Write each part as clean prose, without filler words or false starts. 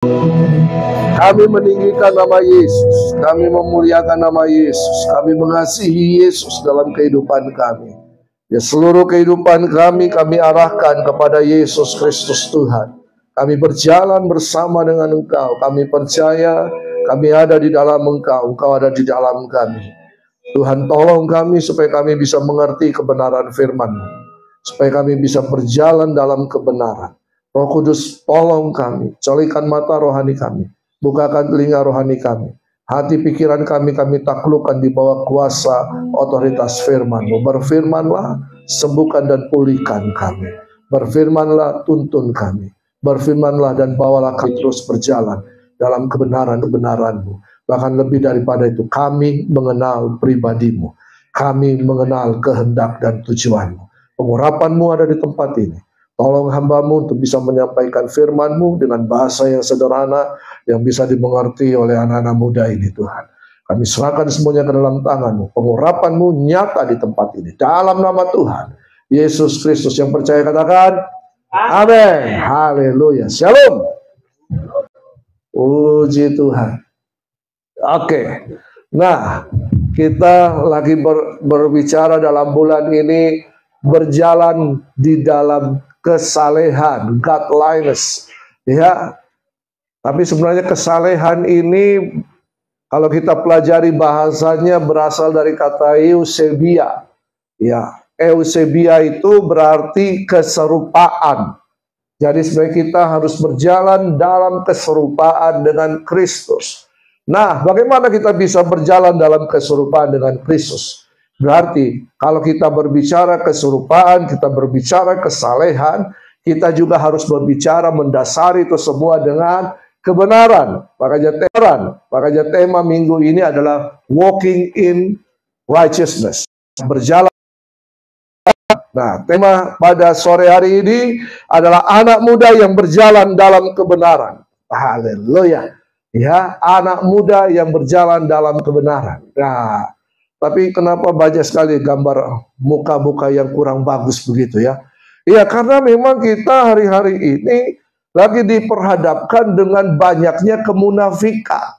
Kami meninggikan nama Yesus, kami memuliakan nama Yesus, kami mengasihi Yesus dalam kehidupan kami. Ya, seluruh kehidupan kami arahkan kepada Yesus Kristus Tuhan. Kami berjalan bersama dengan Engkau. Kami percaya kami ada di dalam Engkau, Engkau ada di dalam kami. Tuhan, tolong kami supaya kami bisa mengerti kebenaran firman-Mu, supaya kami bisa berjalan dalam kebenaran. Roh Kudus, tolong kami, colikan mata rohani kami, bukakan telinga rohani kami, hati pikiran kami taklukkan di bawah kuasa otoritas firman-Mu. Berfirmanlah, sembuhkan dan pulihkan kami. Berfirmanlah, tuntun kami. Berfirmanlah dan bawalah kami terus berjalan dalam kebenaran-kebenaran-Mu. Bahkan lebih daripada itu, kami mengenal pribadi-Mu. Kami mengenal kehendak dan tujuan-Mu. Pengurapan-Mu ada di tempat ini. Tolong hamba-Mu untuk bisa menyampaikan firman-Mu dengan bahasa yang sederhana, yang bisa dimengerti oleh anak-anak muda ini, Tuhan. Kami serahkan semuanya ke dalam tangan-Mu. Pengurapan-Mu nyata di tempat ini. Dalam nama Tuhan Yesus Kristus yang percaya katakan, amin. Haleluya. Shalom. Puji Tuhan. Oke. Nah, kita lagi berbicara dalam bulan ini, berjalan di dalam kesalehan, godliness, ya. Tapi sebenarnya kesalehan ini, kalau kita pelajari bahasanya, berasal dari kata eusebia. Ya, eusebia itu berarti keserupaan. Jadi sebenarnya kita harus berjalan dalam keserupaan dengan Kristus. Nah, bagaimana kita bisa berjalan dalam keserupaan dengan Kristus? Berarti kalau kita berbicara keserupaan, kita berbicara kesalehan, kita juga harus berbicara mendasari itu semua dengan kebenaran. Makanya tema minggu ini adalah walking in righteousness. Berjalan. Nah, tema pada sore hari ini adalah anak muda yang berjalan dalam kebenaran. Haleluya. Ya, anak muda yang berjalan dalam kebenaran. Nah, tapi kenapa banyak sekali gambar muka-muka yang kurang bagus begitu ya? Iya, karena memang kita hari-hari ini lagi diperhadapkan dengan banyaknya kemunafikan.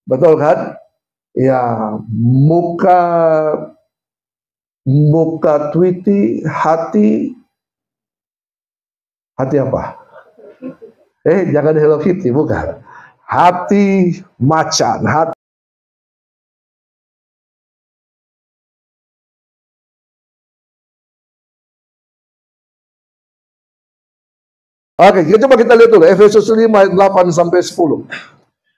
Betul kan? Ya, muka tweety, hati apa? Jangan Hello Kitty, bukan. Hati macan, hati. Oke, coba kita lihat dulu Efesus 5 ayat 8 sampai 10.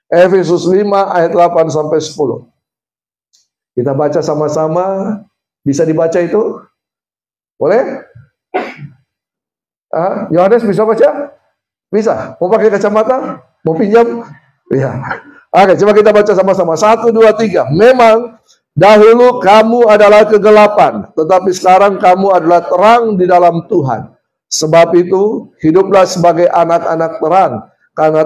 Efesus 5 ayat 8 sampai 10. Kita baca sama-sama. Bisa dibaca itu? Boleh? Yohanes bisa baca? Bisa. Mau pakai kacamata? Mau pinjam? Iya. Oke, coba kita baca sama-sama. 1, 2, 3. Memang dahulu kamu adalah kegelapan, tetapi sekarang kamu adalah terang di dalam Tuhan. Sebab itu, hiduplah sebagai anak-anak terang, karena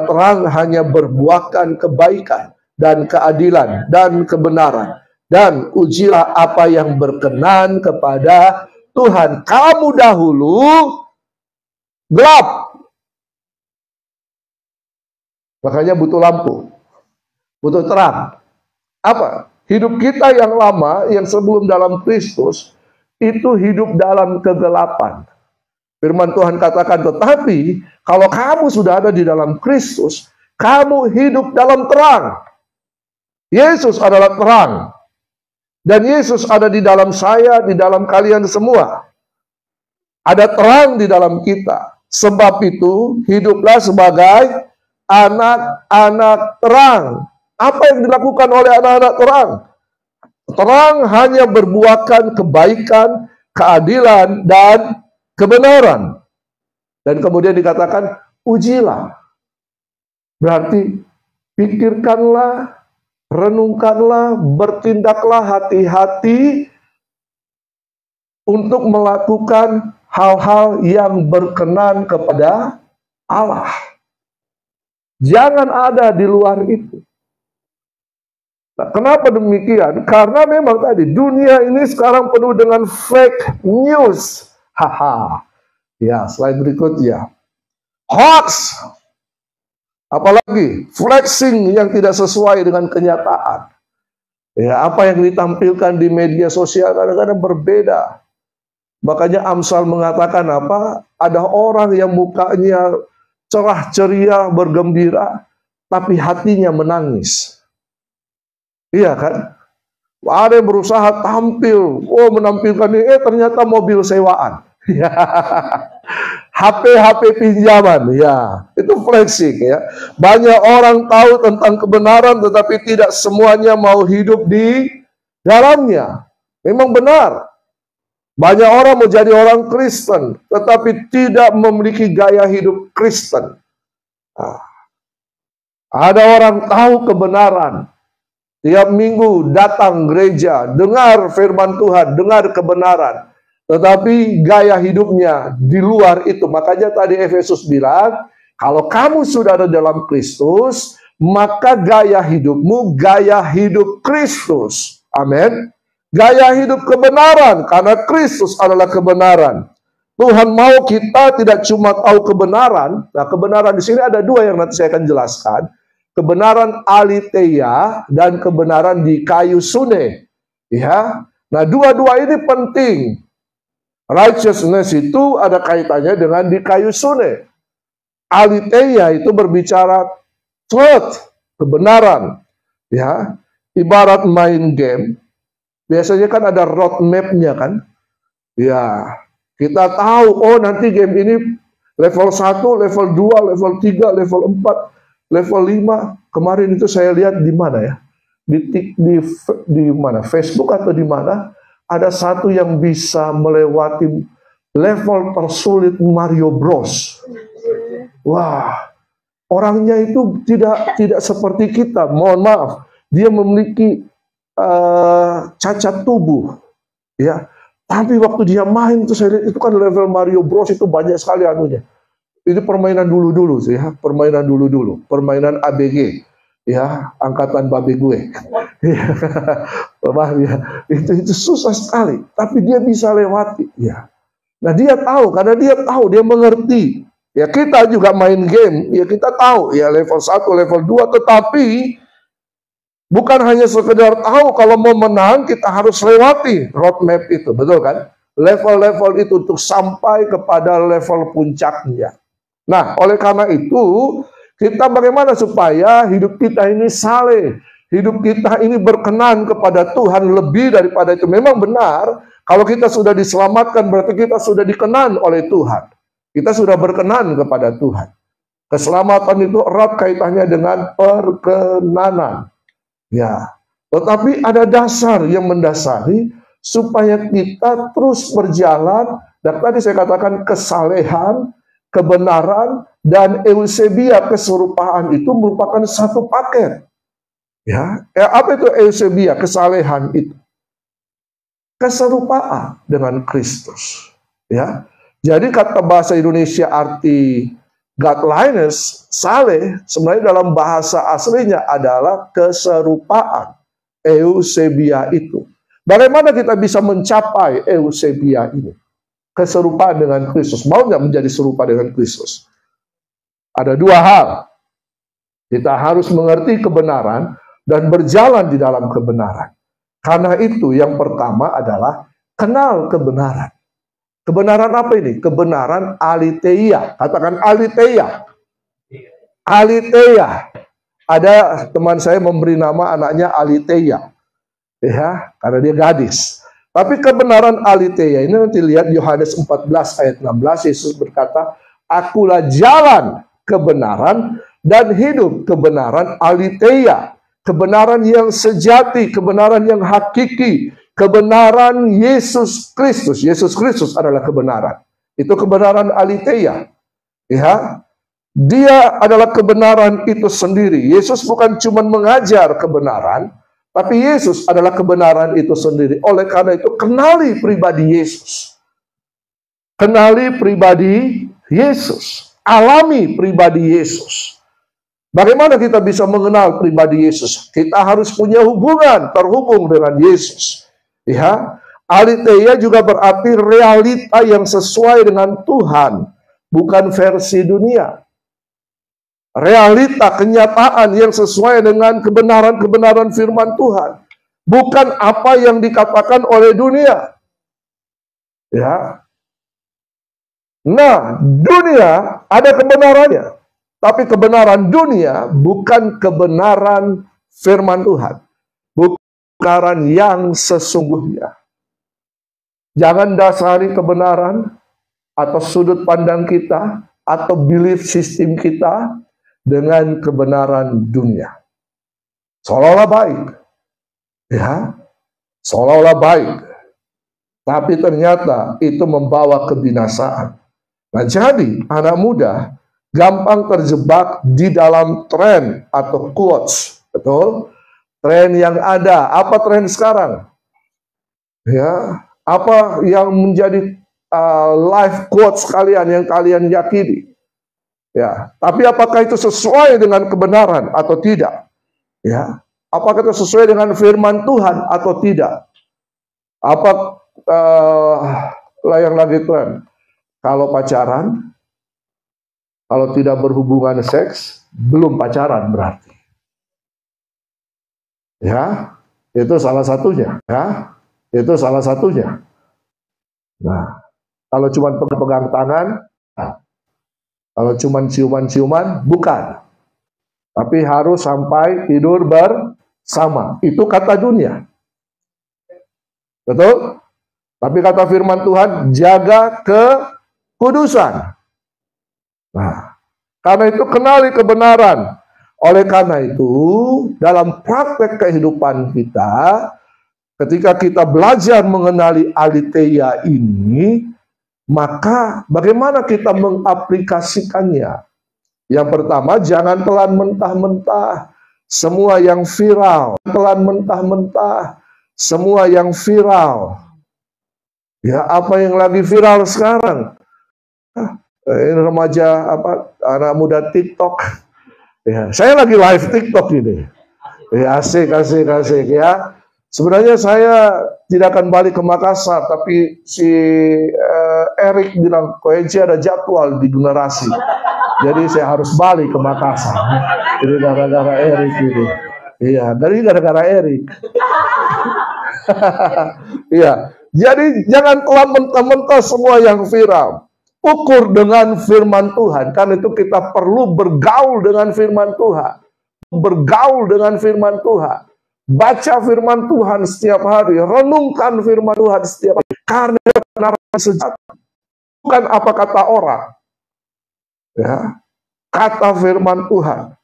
terang hanya berbuahkan kebaikan dan keadilan dan kebenaran. Dan ujilah apa yang berkenan kepada Tuhan. Kamu dahulu gelap, makanya butuh lampu, butuh terang. Apa? Hidup kita yang lama, yang sebelum dalam Kristus, itu hidup dalam kegelapan. Firman Tuhan katakan, tetapi kalau kamu sudah ada di dalam Kristus, kamu hidup dalam terang. Yesus adalah terang. Dan Yesus ada di dalam saya, di dalam kalian semua. Ada terang di dalam kita. Sebab itu, hiduplah sebagai anak-anak terang. Apa yang dilakukan oleh anak-anak terang? Terang hanya berbuahkan kebaikan, keadilan, dan kebenaran. Dan kemudian dikatakan, ujilah. Berarti, pikirkanlah, renungkanlah, bertindaklah hati-hati untuk melakukan hal-hal yang berkenan kepada Allah. Jangan ada di luar itu. Nah, kenapa demikian? Karena memang tadi dunia ini sekarang penuh dengan fake news. Ya, slide berikutnya. hoax, apalagi flexing yang tidak sesuai dengan kenyataan. Ya, apa yang ditampilkan di media sosial kadang-kadang berbeda. Makanya Amsal mengatakan apa? Ada orang yang mukanya cerah ceria, bergembira, tapi hatinya menangis. Iya kan? Ada yang berusaha tampil, menampilkan ini, ternyata mobil sewaan. HP pinjaman, ya, itu flexing ya. Banyak orang tahu tentang kebenaran, tetapi tidak semuanya mau hidup di dalamnya. Memang benar. Banyak orang mau jadi orang Kristen, tetapi tidak memiliki gaya hidup Kristen. Ada orang tahu kebenaran, tiap minggu datang gereja, dengar firman Tuhan, dengar kebenaran, tetapi gaya hidupnya di luar itu. Makanya tadi Efesus bilang, kalau kamu sudah ada dalam Kristus, maka gaya hidupmu gaya hidup Kristus. Amin. Gaya hidup kebenaran, karena Kristus adalah kebenaran. Tuhan mau kita tidak cuma tahu kebenaran. Nah, kebenaran di sini ada dua yang nanti saya akan jelaskan. Kebenaran aletheia dan kebenaran dikaiosune. Ya. Nah, dua-dua ini penting. Righteousness itu ada kaitannya dengan dikaiosune. Aletheia itu berbicara truth, kebenaran. Ya. Ibarat main game. Biasanya kan ada roadmap-nya kan. Ya, kita tahu, nanti game ini level 1, level 2, level 3, level 4, level 5. Kemarin itu saya lihat di mana ya? Di mana? Facebook atau di mana? Ada satu yang bisa melewati level tersulit Mario Bros. Wah, orangnya itu tidak seperti kita. Mohon maaf, dia memiliki cacat tubuh, ya. Tapi waktu dia main itu saya lihat itu kan level Mario Bros itu banyak sekali anunya. Ini permainan dulu sih ya, permainan dulu, permainan ABG, ya, angkatan babe gue. Ya, itu susah sekali, tapi dia bisa lewati, ya. Nah dia tahu, karena dia tahu, dia mengerti. Ya kita juga main game, ya kita tahu, ya level 1, level 2, tetapi bukan hanya sekedar tahu, kalau mau menang kita harus lewati roadmap itu, betul kan? Level-level itu untuk sampai kepada level puncaknya. Nah, oleh karena itu, kita bagaimana supaya hidup kita ini saleh, hidup kita ini berkenan kepada Tuhan lebih daripada itu. Memang benar, kalau kita sudah diselamatkan berarti kita sudah dikenan oleh Tuhan. Kita sudah berkenan kepada Tuhan. Keselamatan itu erat kaitannya dengan perkenanan. Ya, tetapi ada dasar yang mendasari supaya kita terus berjalan. Dan tadi saya katakan kesalehan, kebenaran, dan eusebia, keserupaan itu merupakan satu paket. Ya, apa itu eusebia, kesalehan itu? Keserupaan dengan Kristus. Ya, jadi kata bahasa Indonesia arti godliness, saleh, sebenarnya dalam bahasa aslinya adalah keserupaan, eusebia itu. Bagaimana kita bisa mencapai eusebia ini? Keserupaan dengan Kristus. Mau nggak menjadi serupa dengan Kristus? Ada dua hal. Kita harus mengerti kebenaran dan berjalan di dalam kebenaran. Karena itu yang pertama adalah kenal kebenaran. Kebenaran apa ini? Kebenaran aletheia. Katakan aletheia. Aletheia. Ada teman saya memberi nama anaknya Aletheia. Ya, karena dia gadis. Tapi kebenaran aletheia ini nanti lihat Yohanes 14 ayat 16, Yesus berkata, "Akulah jalan, kebenaran, dan hidup." Kebenaran aletheia. Kebenaran yang sejati, kebenaran yang hakiki. Kebenaran Yesus Kristus. Yesus Kristus adalah kebenaran. Itu kebenaran aletheia. Ya. Dia adalah kebenaran itu sendiri. Yesus bukan cuma mengajar kebenaran, tapi Yesus adalah kebenaran itu sendiri. Oleh karena itu, kenali pribadi Yesus. Kenali pribadi Yesus. Alami pribadi Yesus. Bagaimana kita bisa mengenal pribadi Yesus? Kita harus punya hubungan, terhubung dengan Yesus. Ya, aletheia juga berarti realita yang sesuai dengan Tuhan. bukan versi dunia. Realita, kenyataan yang sesuai dengan kebenaran-kebenaran firman Tuhan. Bukan apa yang dikatakan oleh dunia. Ya. Nah, dunia ada kebenarannya. Tapi kebenaran dunia bukan kebenaran firman Tuhan. Bukan kebenaran yang sesungguhnya. Jangan dasari kebenaran atau sudut pandang kita atau belief system kita dengan kebenaran dunia. Seolah-olah baik. Ya, seolah-olah baik. Tapi ternyata itu membawa kebinasaan. Nah, jadi anak muda gampang terjebak di dalam tren atau quotes. Betul? Tren yang ada. Apa tren sekarang? Ya, apa yang menjadi life quotes kalian yang kalian yakini? Ya, tapi apakah itu sesuai dengan kebenaran atau tidak? Ya, apakah itu sesuai dengan firman Tuhan atau tidak? Apa yang lagi tren? Kalau pacaran, kalau tidak berhubungan seks, belum pacaran berarti. Ya, itu salah satunya. Ya, itu salah satunya. Nah, kalau cuma pegang tangan, kalau cuma ciuman-ciuman, bukan. Tapi harus sampai tidur bersama. Itu kata dunia. Betul? Tapi kata firman Tuhan, jaga kekudusan. Nah, karena itu kenali kebenaran. Oleh karena itu, dalam praktek kehidupan kita, ketika kita belajar mengenali aletheia ini, maka bagaimana kita mengaplikasikannya? Yang pertama, jangan telan mentah-mentah semua yang viral. Telan mentah-mentah semua yang viral. Ya, apa yang lagi viral sekarang? Ini remaja anak muda TikTok. Ya, saya lagi live TikTok ini. Ya, asik ya. Sebenarnya saya tidak akan balik ke Makassar, tapi si Erik bilang, Koenci ada jadwal di generasi. Jadi saya harus balik ke Makassar. Jadi gara-gara Erik ini. Iya, dari gara-gara Erik. Iya, jadi jangan telan mentah-mentah semua yang viral. Ukur dengan firman Tuhan. Karena itu kita perlu bergaul dengan firman Tuhan. Bergaul dengan firman Tuhan. Baca firman Tuhan setiap hari. Renungkan firman Tuhan setiap hari. Karena kebenaran sejati. Bukan apa kata orang. Ya, kata firman Tuhan.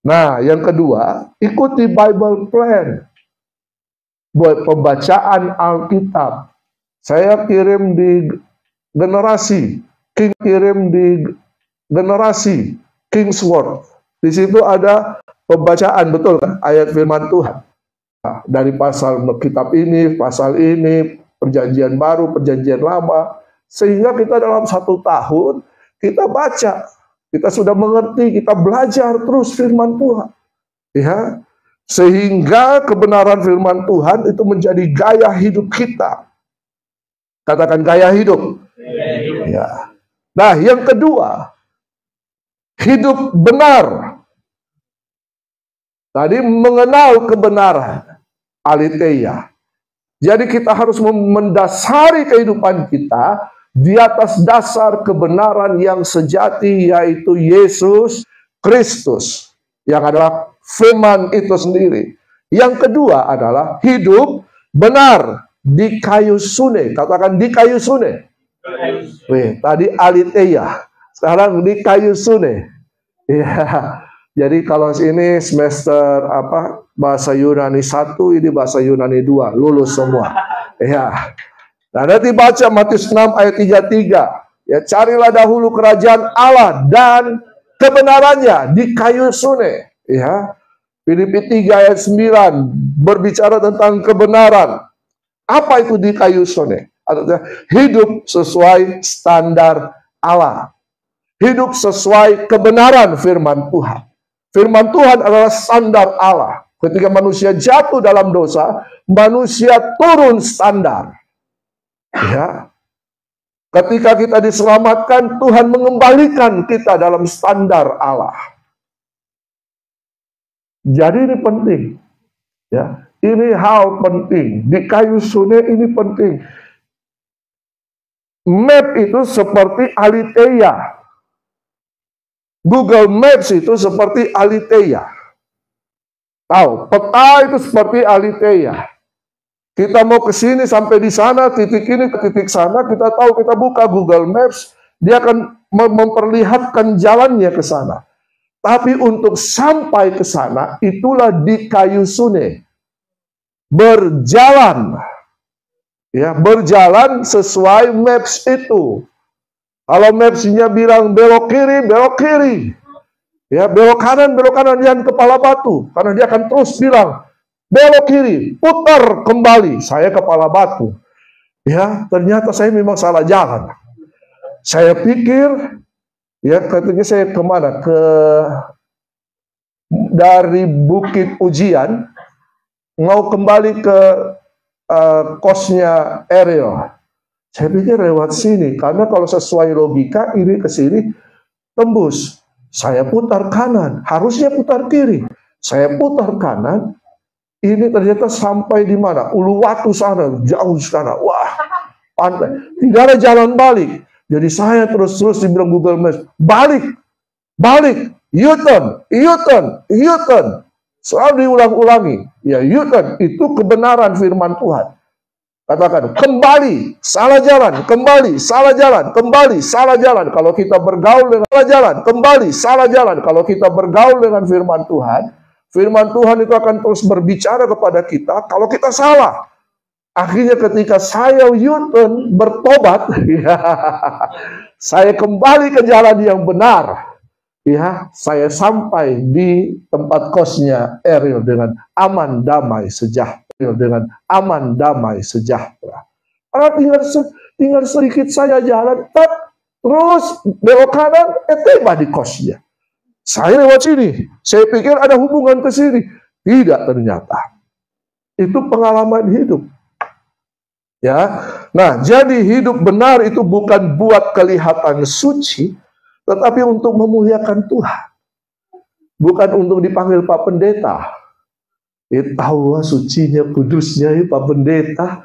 Nah, yang kedua, ikuti Bible plan. Buat pembacaan Alkitab. Saya kirim di generasi. King kirim di generasi. Kingsword. Di situ ada pembacaan, betul kan? Ayat firman Tuhan. Nah, dari pasal kitab ini, pasal ini, perjanjian baru, perjanjian lama. Sehingga kita dalam 1 tahun, kita baca. Kita sudah mengerti, kita belajar terus firman Tuhan. Ya, sehingga kebenaran firman Tuhan itu menjadi gaya hidup kita. Katakan gaya hidup. Ya. Nah, yang kedua, hidup benar. Tadi mengenal kebenaran, aletheia. Jadi kita harus mendasari kehidupan kita di atas dasar kebenaran yang sejati, yaitu Yesus Kristus, yang adalah firman itu sendiri. Yang kedua adalah hidup benar di kayu sune. Katakan di kayu sune. Wih, tadi aletheia, sekarang di kayu sune. Ya, jadi kalau ini semester bahasa Yunani 1, ini bahasa Yunani 2, lulus semua. Ya. Nah, nanti baca Matius 6 ayat 33. Ya, carilah dahulu kerajaan Allah dan kebenarannya di kayu sune. Ya. Filipi 3 ayat 9 berbicara tentang kebenaran. Apa itu di kayu sune? Artinya hidup sesuai standar Allah. Hidup sesuai kebenaran firman Tuhan. Firman Tuhan adalah standar Allah. Ketika manusia jatuh dalam dosa, manusia turun standar. Ya. Ketika kita diselamatkan, Tuhan mengembalikan kita dalam standar Allah. Jadi ini penting, ya. Ini hal penting. Di kayu sune ini penting. Map itu seperti Aletheia. Google Maps itu seperti Aletheia. Tahu, peta itu seperti Aletheia. Kita mau ke sini sampai di sana, titik ini ke titik sana, kita tahu, kita buka Google Maps, dia akan memperlihatkan jalannya ke sana. Tapi untuk sampai ke sana, itulah di kayu sune. Berjalan. Ya, berjalan sesuai maps itu. Kalau mapsnya bilang belok kiri, belok kiri. Ya, belok kanan, jangan kepala batu. Karena dia akan terus bilang, belok kiri, putar kembali, saya kepala batu. Ya, ternyata saya memang salah jalan. Saya pikir, ya ketika saya kemana? Dari Bukit Ujian, mau kembali ke kosnya Ariel. Saya pikir lewat sini, karena kalau sesuai logika, ini ke sini, tembus. Saya putar kanan, harusnya putar kiri. Saya putar kanan, ini ternyata sampai di mana? Uluwatu sana, jauh sana. Wah, pantai. Tidak ada jalan balik. Jadi saya terus-terus dibilang Google Maps, balik, U-turn. Selalu diulang-ulangi. Ya, U-turn itu kebenaran firman Tuhan. Katakan, kembali, salah jalan, kembali, salah jalan, kembali, salah jalan. Kalau kita bergaul dengan salah jalan, kembali, salah jalan. Kalau kita bergaul dengan firman Tuhan itu akan terus berbicara kepada kita kalau kita salah. Akhirnya ketika saya U-turn bertobat, ya, saya kembali ke jalan yang benar. Ya, saya sampai di tempat kosnya Ariel dengan aman, damai, sejahtera. Karena tinggal sedikit saja jalan, terus belok kanan, tiba di kosnya. Saya lewat sini, saya pikir ada hubungan ke sini. Tidak, ternyata. Itu pengalaman hidup. Ya. Nah, jadi hidup benar itu bukan buat kelihatan suci, tetapi untuk memuliakan Tuhan. Bukan untuk dipanggil Pak Pendeta. Tahu sucinya, kudusnya Pak Pendeta.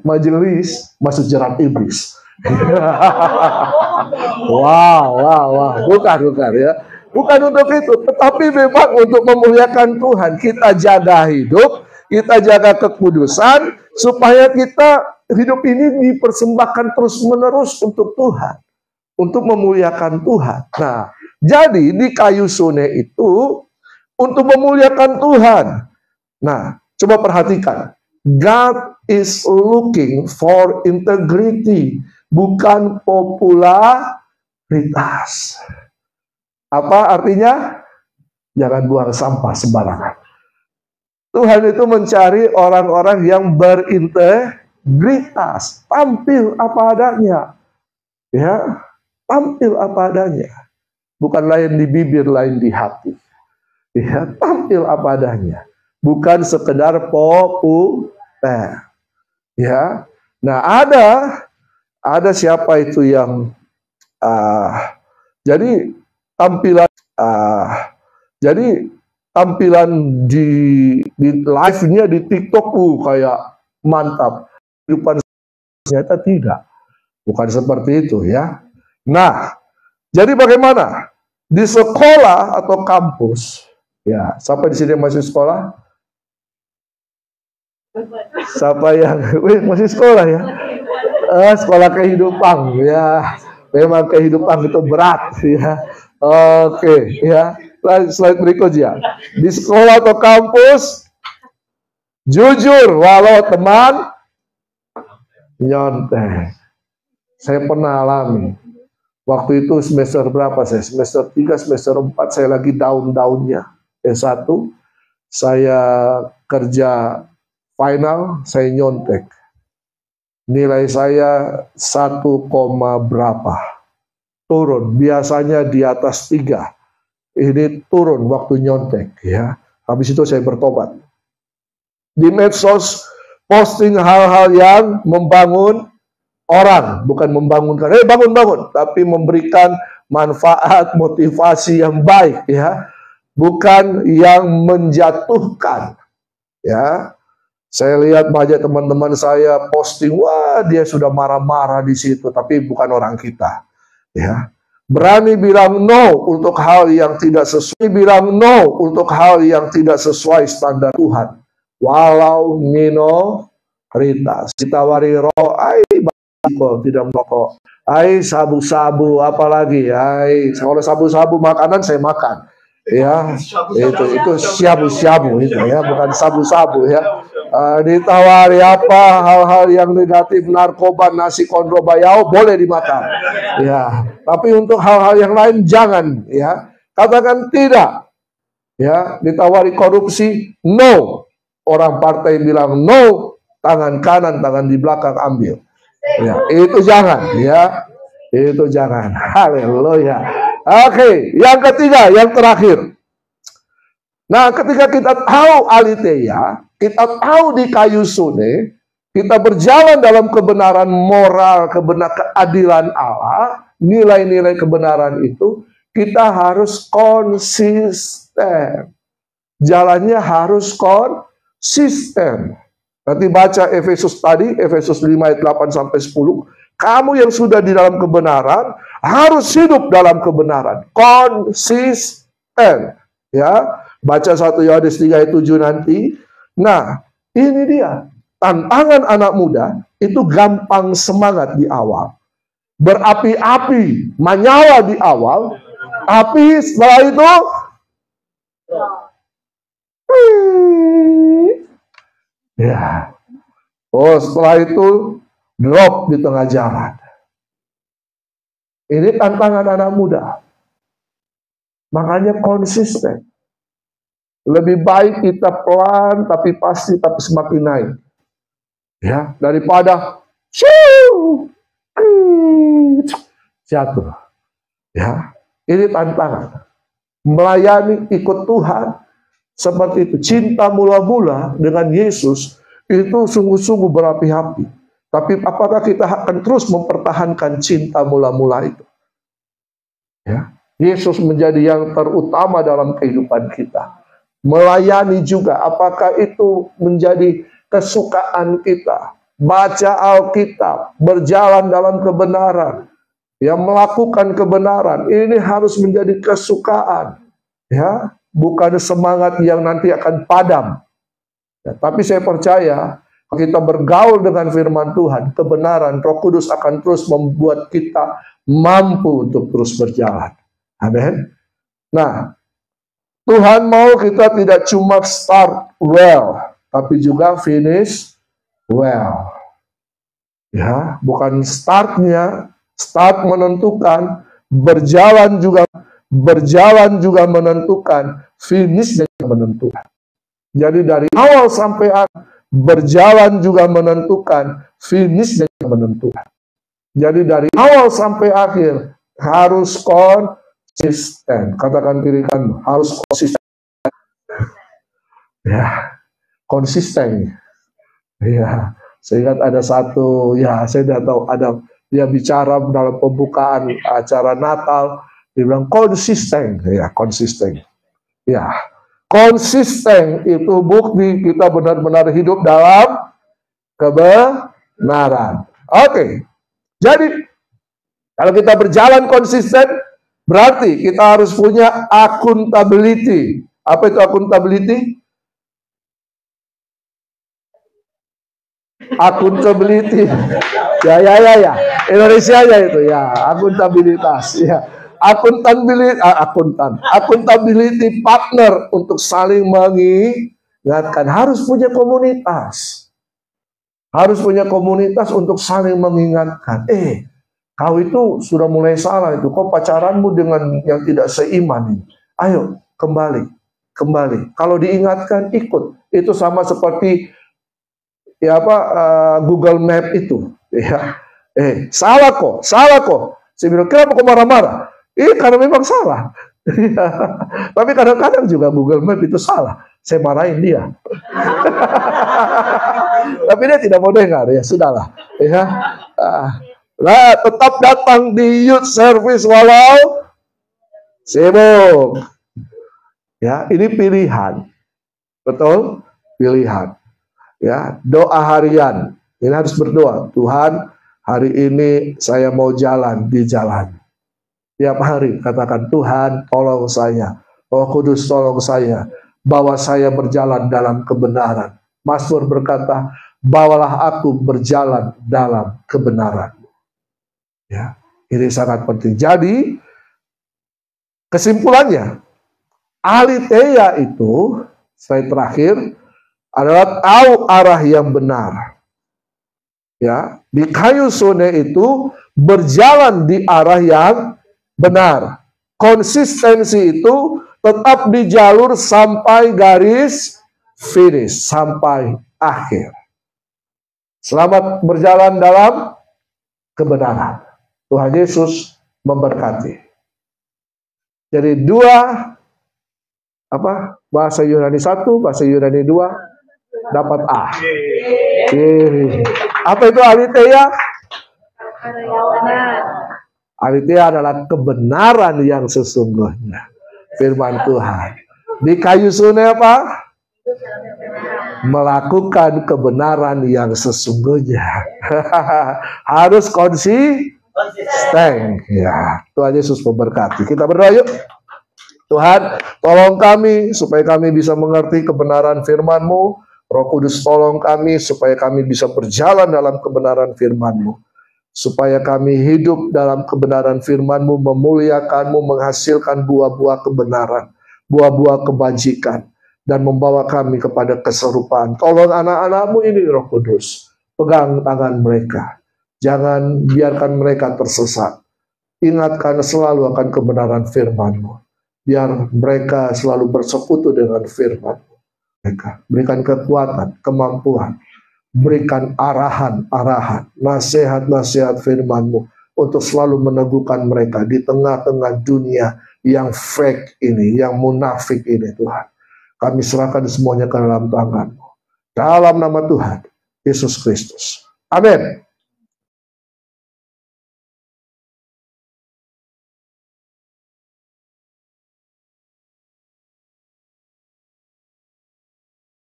Majelis masuk jerat iblis. Wow. Bukan ya. Bukan untuk itu, tetapi memang untuk memuliakan Tuhan. Kita jaga hidup, kita jaga kekudusan, supaya kita hidup ini dipersembahkan terus-menerus untuk Tuhan. Untuk memuliakan Tuhan. Nah, jadi di kayu sune itu untuk memuliakan Tuhan. Nah, coba perhatikan. God is looking for integrity, bukan popularitas. Apa artinya? Jangan buang sampah sembarangan. Tuhan itu mencari orang-orang yang berintegritas, tampil apa adanya. Ya, tampil apa adanya. Bukan lain di bibir, lain di hati. Ya, tampil apa adanya. Bukan sekedar populer. Ya. Nah, ada siapa itu yang jadi tampilan di live-nya di TikTok kayak mantap. Kehidupan ternyata tidak. Bukan seperti itu ya. Nah, jadi bagaimana? Di sekolah atau kampus, ya, sampai di sini masih sekolah? Siapa yang masih sekolah ya? Sekolah kehidupan ya. Memang kehidupan itu berat ya. Oke ya. Slide berikutnya. Di sekolah atau kampus, jujur walau teman nyontek. Saya pernah alami. Waktu itu semester berapa saya? Semester 3, semester 4 saya lagi daun-daunnya. S1 saya kerja final, saya nyontek. Nilai saya 1, berapa. Turun, biasanya di atas 3. Ini turun waktu nyontek ya. Habis itu saya bertobat. Di medsos posting hal-hal yang membangun orang, bukan membangunkan, bangun-bangun, tapi memberikan manfaat, motivasi yang baik, ya, bukan yang menjatuhkan, ya. Saya lihat banyak teman-teman saya posting, wah dia sudah marah-marah di situ, tapi bukan orang kita, ya. Berani bilang no untuk hal yang tidak sesuai, bilang no untuk hal yang tidak sesuai standar Tuhan. Walau minoritas, ditawari roh, tidak merokok, sabu-sabu, apalagi, kalau sabu-sabu makanan saya makan, ya, itu syabu-syabu itu, ya, bukan sabu-sabu, ya. Ditawari apa hal-hal yang negatif, narkoba, nasi kondro bayau boleh dimakan, ya. Tapi untuk hal-hal yang lain jangan, ya. Katakan tidak, ya. Ditawari korupsi, no. Orang partai bilang no, tangan kanan, tangan di belakang ambil, ya. Itu jangan, ya. Itu jangan. Haleluya. Oke, yang ketiga, yang terakhir. Nah, ketika kita tahu Aletheia, kita tahu di kayu sune, kita berjalan dalam kebenaran moral, keadilan Allah, nilai-nilai kebenaran itu, kita harus konsisten. Jalannya harus konsisten. Nanti baca Efesus tadi, Efesus 5 ayat 8 sampai 10. Kamu yang sudah di dalam kebenaran harus hidup dalam kebenaran, konsisten, ya. Baca 1 Yohanes 3 ayat 7 nanti. Nah, ini dia tantangan anak muda, itu gampang semangat di awal, berapi-api, menyala di awal, tapi setelah itu ya, setelah itu drop di tengah jalan. Ini tantangan anak muda. Makanya konsisten. Lebih baik kita pelan tapi pasti, tapi semakin naik, ya, daripada jatuh, ya. Ini tantangan. Melayani ikut Tuhan seperti itu. Cinta mula-mula dengan Yesus itu sungguh-sungguh berapi-api. Tapi apakah kita akan terus mempertahankan cinta mula-mula itu? Ya, Yesus menjadi yang terutama dalam kehidupan kita. Melayani juga, apakah itu menjadi kesukaan kita? Baca Alkitab, berjalan dalam kebenaran, ya, melakukan kebenaran, ini harus menjadi kesukaan, ya, bukan semangat yang nanti akan padam, ya. Tapi saya percaya kita bergaul dengan firman Tuhan, kebenaran, Roh Kudus akan terus membuat kita mampu untuk terus berjalan. Amin. Nah, Tuhan mau kita tidak cuma start well, tapi juga finish well. Ya, bukan startnya, start menentukan, berjalan juga menentukan, finishnya menentukan. Jadi dari awal sampai akhir, berjalan juga menentukan, finishnya menentukan. Jadi dari awal sampai akhir harus konsisten. Katakan kiri kanan, harus konsisten. Ya, konsisten. Ya, saya ingat ada satu, ya saya tidak tahu, ada dia bicara dalam pembukaan acara Natal, dia bilang konsisten, ya konsisten. Ya, konsisten itu bukti kita benar-benar hidup dalam kebenaran. Oke, jadi kalau kita berjalan konsisten, berarti kita harus punya accountability. Apa itu accountability? Accountability. Ya. Indonesia aja itu ya, akuntabilitas. Ya. Accountability partner untuk saling mengingatkan. Harus punya komunitas. Harus punya komunitas untuk saling mengingatkan. Kau itu sudah mulai salah itu. Kau pacaranmu dengan yang tidak seiman ini. Ayo kembali. Kalau diingatkan ikut. Itu sama seperti Google Map itu. Ya. Salah kok. Saya bilang, kenapa kau marah-marah? Karena memang salah. Tapi kadang-kadang juga Google Map itu salah. Saya marahin dia. Tapi dia tidak mau dengar, ya sudahlah. Ya. Nah, tetap datang di youth service walau sibuk. Ya, ini pilihan. Betul? Pilihan. Ya, doa harian. Ini harus berdoa. Tuhan, hari ini saya mau jalan di jalan. Tiap hari katakan, Tuhan tolong saya. Roh Kudus tolong saya. Bawa saya berjalan dalam kebenaran. Mazmur berkata, bawalah aku berjalan dalam kebenaran. Ya, ini sangat penting. Jadi, kesimpulannya, aletheia itu, slide terakhir, adalah tahu arah yang benar. Ya, di kayu sone itu berjalan di arah yang benar. Konsistensi itu tetap di jalur sampai garis finish, sampai akhir. Selamat berjalan dalam kebenaran. Tuhan Yesus memberkati. Jadi dua bahasa Yunani 1, bahasa Yunani 2 dapat A. Apa itu aletheia? Aletheia adalah kebenaran yang sesungguhnya. Firman Tuhan. Di kayu sune apa? Melakukan kebenaran yang sesungguhnya. Harus konsisten. Ya, Tuhan Yesus memberkati. Kita berdoa yuk. Tuhan, tolong kami supaya kami bisa mengerti kebenaran firman-Mu. Roh Kudus tolong kami supaya kami bisa berjalan dalam kebenaran firman-Mu. Supaya kami hidup dalam kebenaran firman-Mu, memuliakan-Mu, menghasilkan buah-buah kebenaran, buah-buah kebajikan, dan membawa kami kepada keserupaan. Tolong anak-anak-Mu ini, Roh Kudus. Pegang tangan mereka. Jangan biarkan mereka tersesat. Ingatkan selalu akan kebenaran firman-Mu. Biar mereka selalu bersekutu dengan firman-Mu. Berikan kekuatan, kemampuan, berikan arahan-arahan, nasihat-nasihat firman-Mu untuk selalu meneguhkan mereka di tengah-tengah dunia yang fake ini, yang munafik ini, Tuhan. Kami serahkan semuanya ke dalam tangan-Mu. Dalam nama Tuhan Yesus Kristus. Amin.